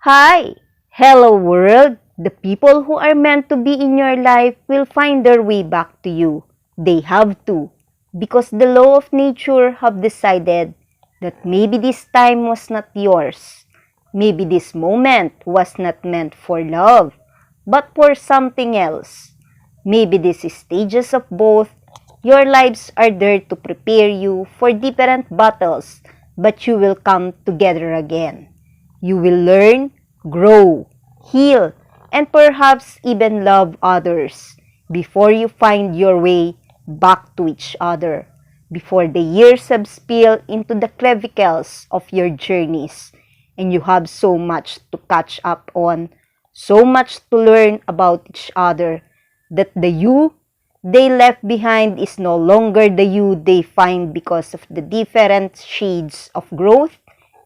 Hi! Hello world! The people who are meant to be in your life will find their way back to you. They have to. Because the law of nature have decided that maybe this time was not yours. Maybe this moment was not meant for love, but for something else. Maybe these stages of both your lives are there to prepare you for different battles, but you will come together again. You will learn, grow, heal, and perhaps even love others before you find your way back to each other, before the years have spilled into the clavicles of your journeys, and you have so much to catch up on, so much to learn about each other, that the you they left behind is no longer the you they find because of the different shades of growth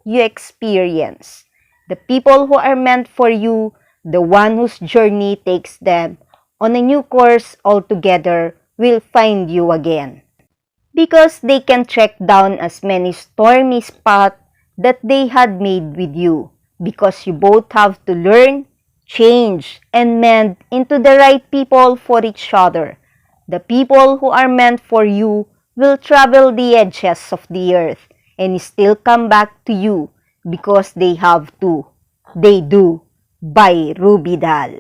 you experience. The people who are meant for you, the one whose journey takes them on a new course altogether, will find you again. Because they can track down as many stormy spots that they had made with you. Because you both have to learn, change, and mend into the right people for each other. The people who are meant for you will travel the edges of the earth and still come back to you because they have to. They do. By Ruby Dahl.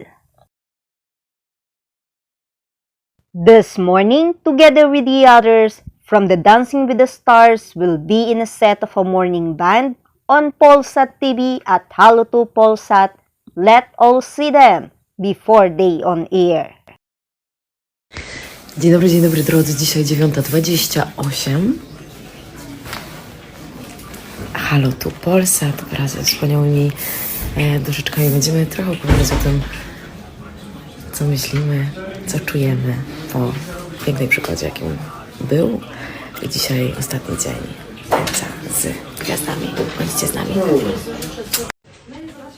This morning, together with the others from the Dancing with the Stars, will be in a set of a morning band on Polsat TV at Halo 2 Polsat. Let all see them before they on air. Dzień dobry drodzy, dzisiaj 9:28. Halo tu Polsat wraz ze wspaniałymi duszyczkami. Będziemy trochę opowiadać o tym, co myślimy, co czujemy po pięknej przygodzie, jakim był. I dzisiaj ostatni dzień tańca z gwiazdami. Bądźcie z nami.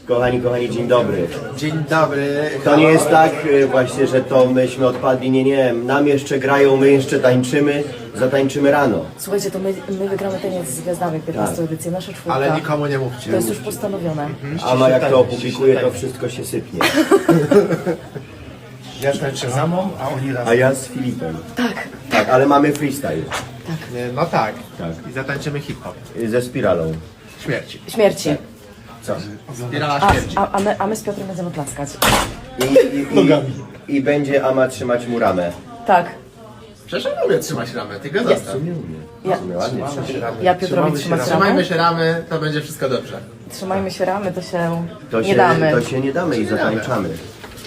Kochani, dzień dobry. Dzień dobry. To nie jest tak właśnie, że to myśmy odpadli, nie. Nam jeszcze grają, my jeszcze tańczymy, zatańczymy rano. Słuchajcie, to my wygramy taniec z gwiazdami 15 edycję, nasza czwórka. Ale nikomu nie mówcie. To jest już postanowione. Ama jak to opublikuje, to wszystko się sypnie. Ja tańczę z Amą, a oni razem. A ja z Filipem. Tak. Tak, ale mamy freestyle. No tak. Tak. I zatańczymy hip-hop. Ze spiralą. Śmierci. Śmierci. Co? Spirala śmierci. A my z Piotrem będziemy klaskać. I będzie Ama trzymać mu ramę. Tak. Przecież ja umiem trzymać ramę, ty go zostaw. Ja, Ładnie trzyma. ja Piotrowi trzymać ramę. Trzymajmy się ramy, to będzie wszystko dobrze. Trzymajmy się ramy, to się To nie damy. To się nie damy i zatańczamy.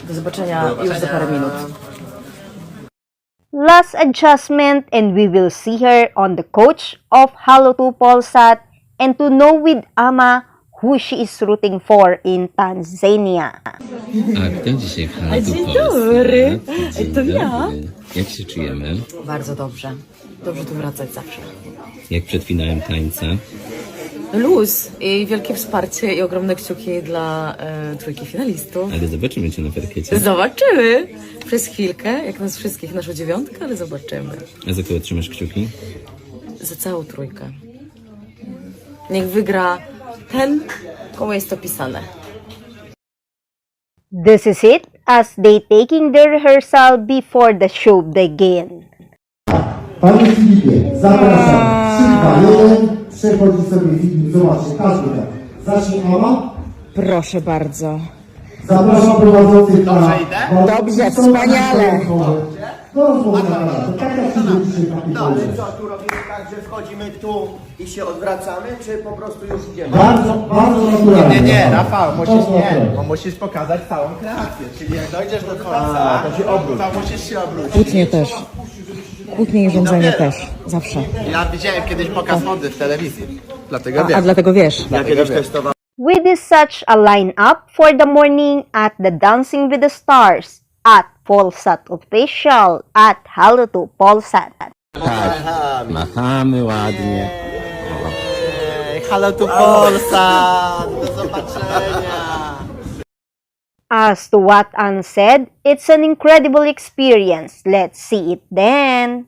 Do zobaczenia już za parę minut. Last adjustment and we will see her on the coach of Halo 2 Polsat and to know with Ama who she is rooting for in Tanzania. A kto dzisiaj w Halo Dzień dobry. To ja. Jak się czujemy? Bardzo dobrze. Dobrze tu wracać zawsze. Jak przed finałem tańca? Luz i wielkie wsparcie i ogromne kciuki dla trójki finalistów. Ale zobaczymy cię na parkiecie. Zobaczymy. Przez chwilkę, jak nas wszystkich, naszą dziewiątkę, ale zobaczymy. A za kogo trzymasz kciuki? Za całą trójkę. Niech wygra ten, komu jest to pisane. This is it as they taking their rehearsal before the show begin. Panie Filipie, zapraszam. 3, 2, 1. Przechodzi sobie Filip, zobaczcie, każdy tak. Zacznij Ama. Proszę bardzo. Zapraszam prowadzących na... Dobrze, wspaniale. No rozmowa na kanale. To tak jak się dzisiaj taki Ale co, tu robimy tak, że wchodzimy tu i się odwracamy, czy po prostu już idziemy? Bardzo naturalnie. Nie, Rafał, musisz pokazać całą kreację. Czyli jak dojdziesz do końca, to musisz się obrócić. Kłótnie też. Kłótnie i rządzenie też. Zawsze. Ja widziałem kiedyś pokaz mody w telewizji. Dlatego A dlatego wiesz. Ja kiedyś testowałem. With this such a lineup for the morning at the Dancing with the Stars at Polsat Official at Halo 2 Polsat. Tak, machamy ładnie. Halo tu Polsat! Do zobaczenia! As to what Anne said, it's an incredible experience. Let's see it then.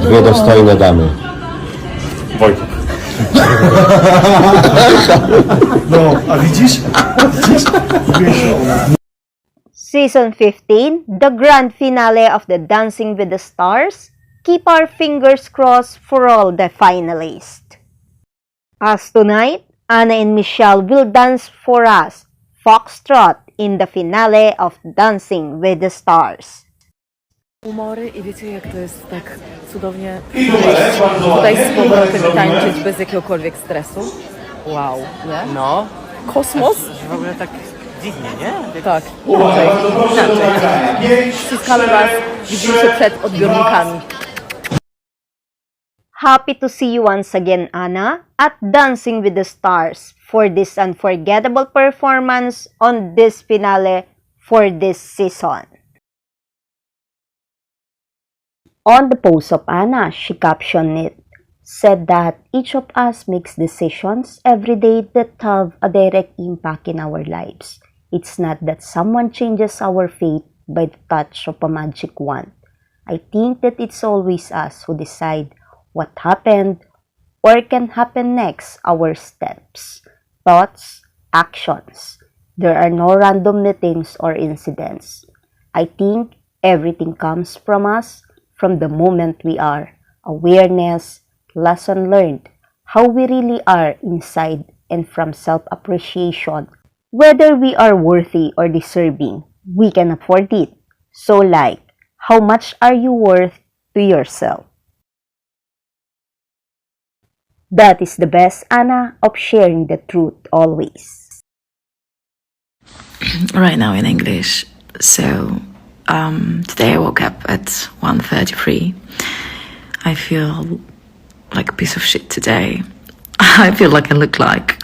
Dwie dostojne damy. No, a widzisz? Season 15, the grand finale of the Dancing with the Stars. Keep our fingers crossed for all the finalists. As tonight, Anna and Michelle will dance for us Foxtrot in the finale of Dancing with the Stars. Humory i wiecie jak to jest tak cudownie tutaj z powrotem tańczyć bez jakiegokolwiek stresu. Wow, nie? No, Kosmos? w ogóle tak dziwnie, nie? Tak, inaczej. Ściskamy was, widzimy się przed odbiornikami. Happy to see you once again, Anna, at Dancing with the Stars for this unforgettable performance on this finale for this season. On the post of Anna, she captioned it, said that each of us makes decisions every day that have a direct impact in our lives. It's not that someone changes our fate by the touch of a magic wand. I think that it's always us who decide what happened or can happen next, our steps, thoughts, actions. There are no random meetings or incidents. I think everything comes from us, from the moment we are, awareness, lesson learned, how we really are inside, and from self-appreciation, whether we are worthy or deserving, we can afford it. So like, how much are you worth to yourself? That is the best, Anna, of sharing the truth always. Right now in English. So today I woke up at 1:33. I feel like a piece of shit today. I feel like I look like.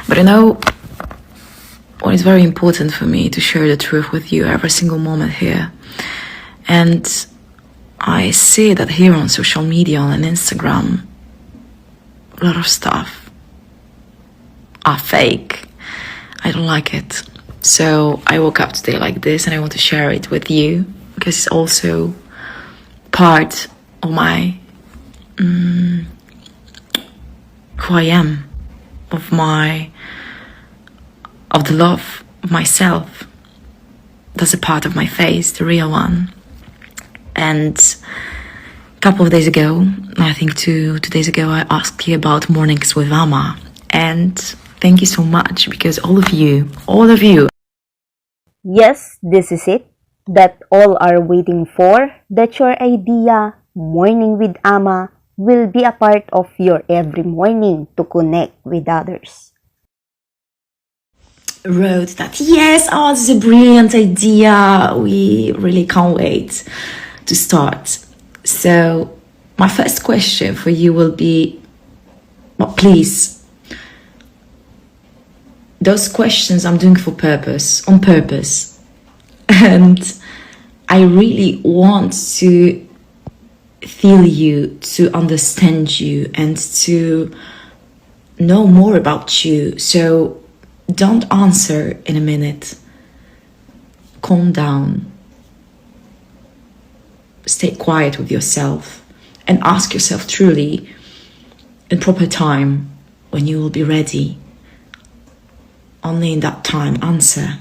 But you know what is very important for me to share the truth with you every single moment here. And I see that here on social media, on Instagram, a lot of stuff are fake. I don't like it. So I woke up today like this and I want to share it with you because it's also part of my who I am, of the love of myself. That's a part of my face, the real one. And a couple of days ago, I think 2 days ago, I asked you about mornings with Amma. And thank you so much because all of you, Yes, this is it. That all are waiting for, that your idea, Morning with Amma, will be a part of your every morning to connect with others. wrote that, yes, oh, this is a brilliant idea. We really can't wait to start. So my first question for you will be, well, please, those questions I'm doing on purpose. And I really want to feel you, to understand you, and to know more about you. So don't answer in a minute. Calm down. Stay quiet with yourself and ask yourself truly in proper time when you will be ready. Only in that time answer.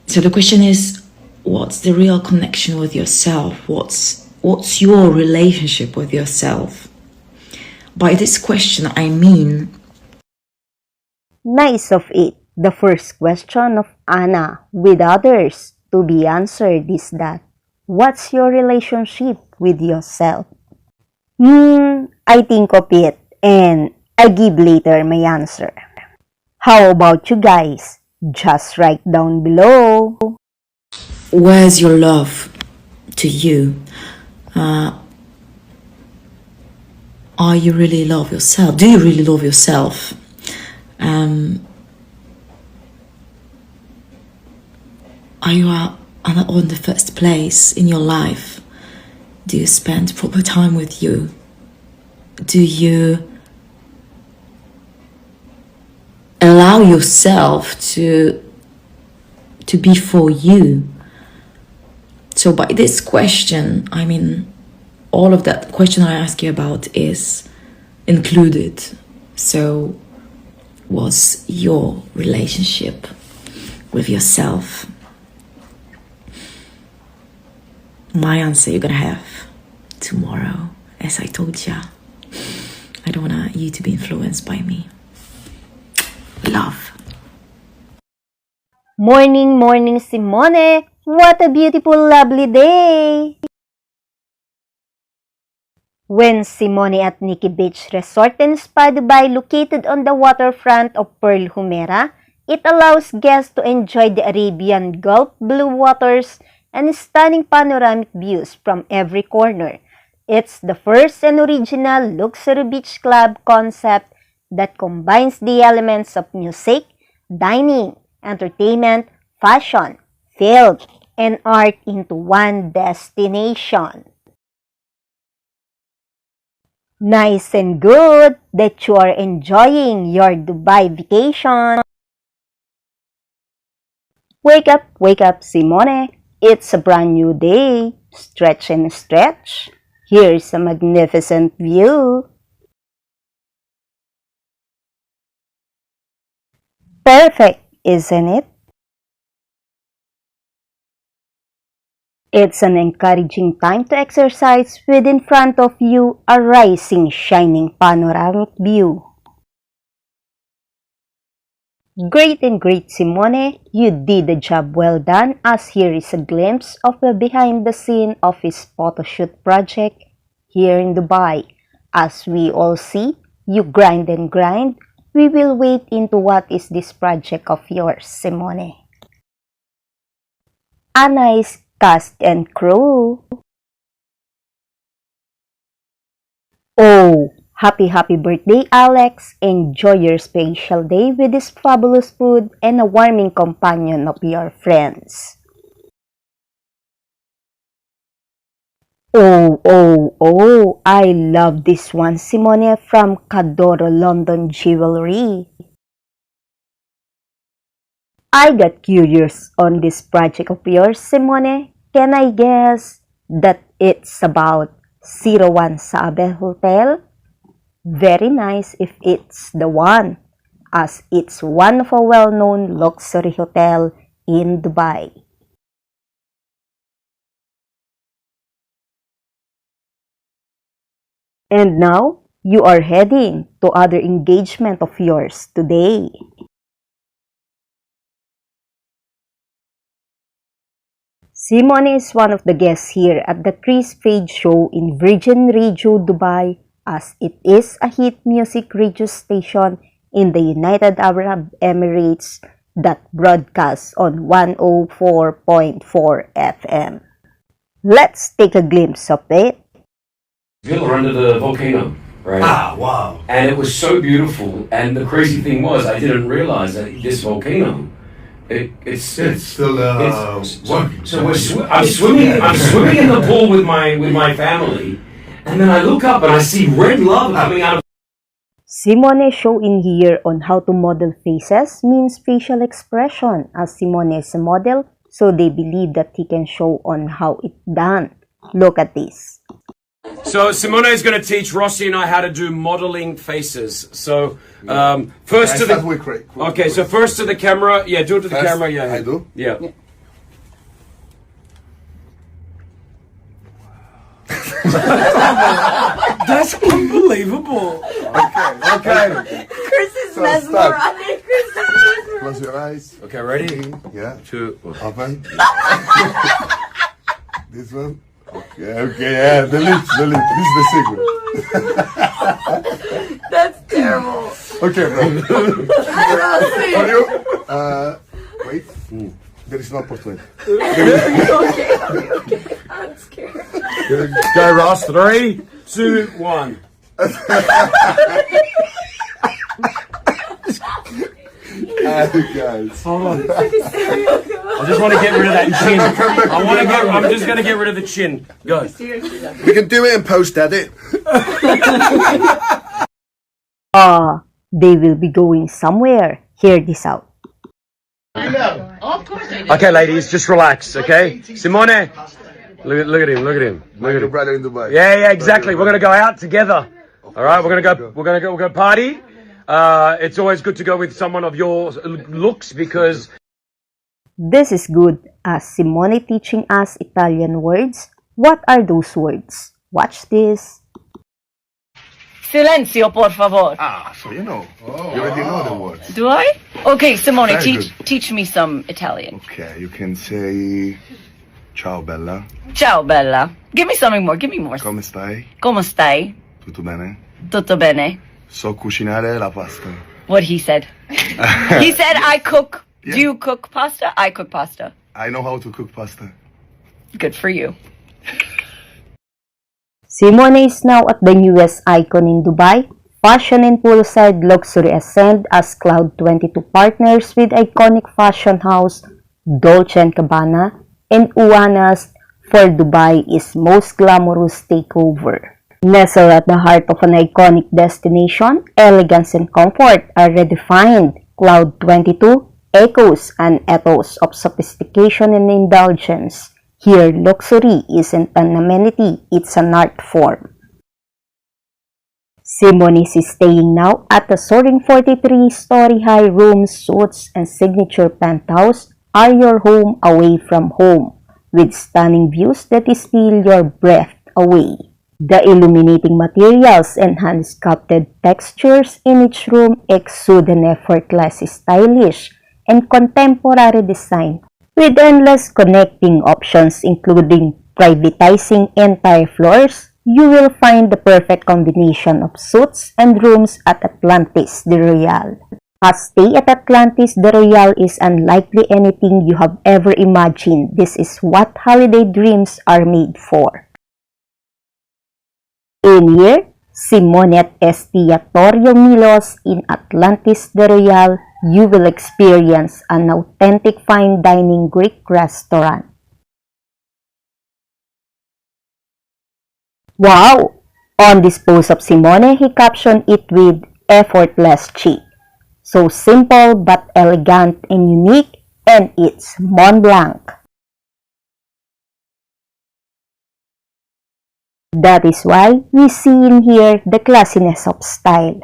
So the question is, what's the real connection with yourself? What's your relationship with yourself? By this question, I mean, Nice of it. The first question of Anna with others to be answered is that, what's your relationship with yourself? I think of it and I give later my answer. How about you guys? Just write down below. where's your love to you? Are you really love yourself? Do you really love yourself? Are you on the first place in your life? Do you spend proper time with you? Do you allow yourself to to be for you. So by this question, I mean, all of that question I ask you about is included. So was your relationship with yourself? My answer you're gonna have tomorrow, as I told ya. I don't want you to be influenced by me. Love. Morning, morning, Simone! What a beautiful, lovely day! When Simone at Nikki Beach Resort and Spa Dubai, located on the waterfront of Pearl Jumeirah, it allows guests to enjoy the Arabian Gulf blue waters and stunning panoramic views from every corner. It's the first and original luxury beach club concept that combines the elements of music, dining, entertainment, fashion, film, and art into one destination. Nice and good that you are enjoying your Dubai vacation. Wake up, Simone. It's a brand new day. Stretch and stretch. Here's a magnificent view. Perfect, isn't it? It's an encouraging time to exercise with in front of you a rising, shining panoramic view. Great and great, Simone. You did the job well done, as here is a glimpse of the behind the scene of his photoshoot project here in Dubai. As we all see, you grind and grind. We will wait into what is this project of yours, Simone. A nice cast and crew. Oh, happy birthday, Alex. Enjoy your special day with this fabulous food and a warming companion of your friends. Oh, I love this one, Simone, from Cadoro London Jewelry. I got curious on this project of yours, Simone. Can I guess that it's about 01 Sabe Hotel? Very nice if it's the one, as it's one of a well-known luxury hotel in Dubai. And now, you are heading to other engagement of yours today. Simone is one of the guests here at the Chris Fade Show in Virgin Radio Dubai, as it is a hit music radio station in the United Arab Emirates that broadcasts on 104.4 FM. Let's take a glimpse of it. Villa under the volcano, right? Ah, wow. And it was so beautiful. And the crazy thing was, I didn't realize that this volcano, it's still working. So I'm swimming in the pool with my family, and then I look up and I see red lava coming out of. Simone show in here on how to model faces means facial expression, as Simone is a model, so they believe that he can show on how it's done. Look at this. So Simone is going to teach Rossi and I how to do modeling faces. So first to the okay. So first to the camera. Yeah, do it to the camera. Yeah, I do. Yeah. That's unbelievable. Okay. Chris is mesmerized. Close your eyes. Okay, ready? Yeah. 2. Open. This one. Okay, yeah, the lips. This is the secret. That's terrible. Okay, bro. For you, wait. There is no opportunity. Okay. I'm scared. Go, Ross. 3, 2, 1. Guys. Hold on. I just want to get rid of that chin. I'm just going to get rid of the chin. Go. We can do it in post edit. They will be going somewhere. Hear this out. Okay, ladies, just relax, okay? Simone, look at him, look at him, look at Your him. brother in Dubai. Yeah, exactly. We're gonna go out together. All right, we're gonna go party. It's always good to go with someone of your looks because This is good as Simone teaching us Italian words. What are those words? Watch this. Silenzio, por favor. Ah, so you know. You already know the words. Do I? Okay, Simone, Very teach me some Italian. Okay, you can say ciao bella, Ciao, Bella. Give me something more. Give me more. come stai? Come stai? Tutto bene? Tutto bene? So cucinare la pasta. What he said. He said I cook. Yeah. Do you cook pasta? I cook pasta. I know how to cook pasta. Good for you. Simone is now at the newest icon in Dubai. Fashion and poolside luxury ascend as Cloud 22 partners with iconic fashion house Dolce & Gabbana and Uanas for Dubai's most glamorous takeover. Nestled at the heart of an iconic destination, elegance and comfort are redefined. Cloud 22 echoes an ethos of sophistication and indulgence. Here, luxury isn't an amenity, it's an art form. Simonis is staying now at the soaring 43-story high rooms, suites, and signature penthouse are your home away from home, with stunning views that steal your breath away. The illuminating materials and hand-sculpted textures in each room exude an effortless, stylish, and contemporary design, with endless connecting options including privatizing entire floors. You will find the perfect combination of suites and rooms at Atlantis de Royal. A stay at Atlantis de Royal is unlikely anything you have ever imagined. This is what holiday dreams are made for. In here, Simone at Estiatorio Milos in Atlantis de Royal, you will experience an authentic fine dining Greek restaurant. Wow! On this post of Simone, he captioned it with effortless chic. So simple but elegant and unique, and it's Mont Blanc. That is why we see in here the classiness of style.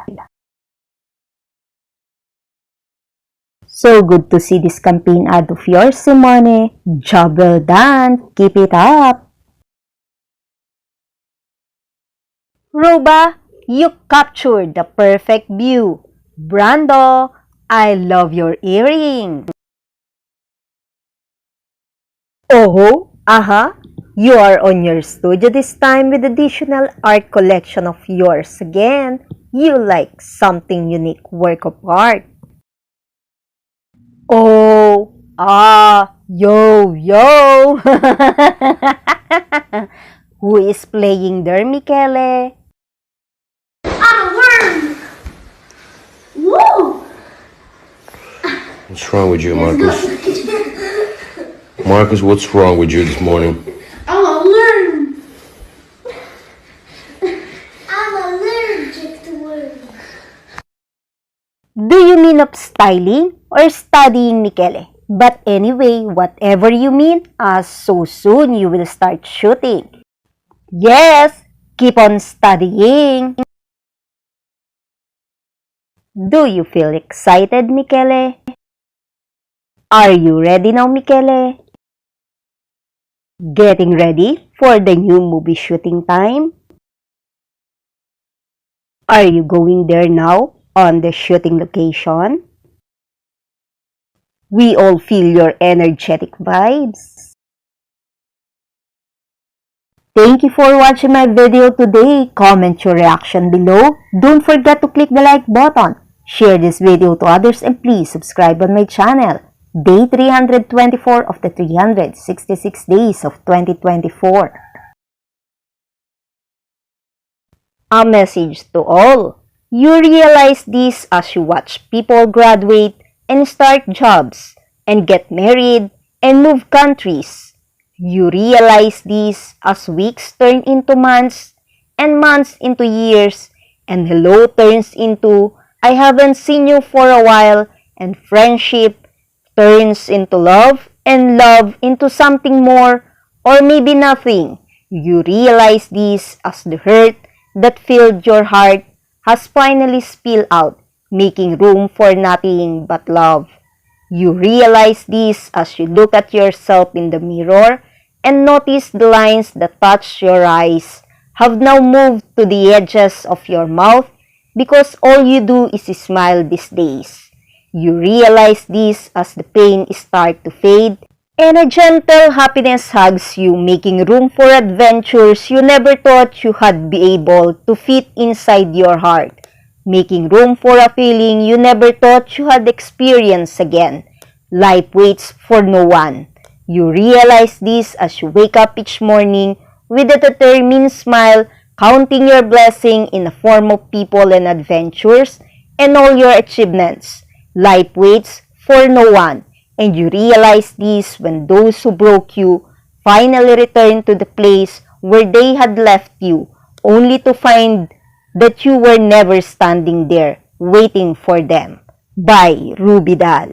So good to see this campaign ad of yours, Simone. Job well done. Keep it up. Roba, you captured the perfect view. Brando, I love your earring. Oh, aha. You are on your studio this time with additional art collection of yours again. You like something unique work of art. Oh, yo. Who is playing there, Michele? Whoa! What's wrong with you, Marcus? Marcus, what's wrong with you this morning? I'm a worm. I'm allergic to worms. Do you mean of styling or studying, Michele? But anyway, whatever you mean, so soon you will start shooting. Yes, keep on studying. Do you feel excited, Michele? Are you ready now, Michele? Getting ready for the new movie shooting time? Are you going there now on the shooting location? We all feel your energetic vibes. Thank you for watching my video today. Comment your reaction below. Don't forget to click the like button. Share this video to others and please subscribe on my channel. Day 324 of the 366 days of 2024. A message to all. You realize this as you watch people graduate and start jobs and get married and move countries. You realize this as weeks turn into months and months into years and hello turns into I haven't seen you for a while and friendship turns into love, and love into something more, or maybe nothing. You realize this as the hurt that filled your heart has finally spilled out, making room for nothing but love. You realize this as you look at yourself in the mirror and notice the lines that touch your eyes have now moved to the edges of your mouth because all you do is smile these days. You realize this as the pain starts to fade and a gentle happiness hugs you, making room for adventures you never thought you had be able to fit inside your heart, making room for a feeling you never thought you had experienced again. Life waits for no one. You realize this as you wake up each morning with a determined smile, counting your blessing in the form of people and adventures and all your achievements. Life waits for no one, and you realize this when those who broke you finally return to the place where they had left you, only to find that you were never standing there waiting for them. By Ruby Dahl.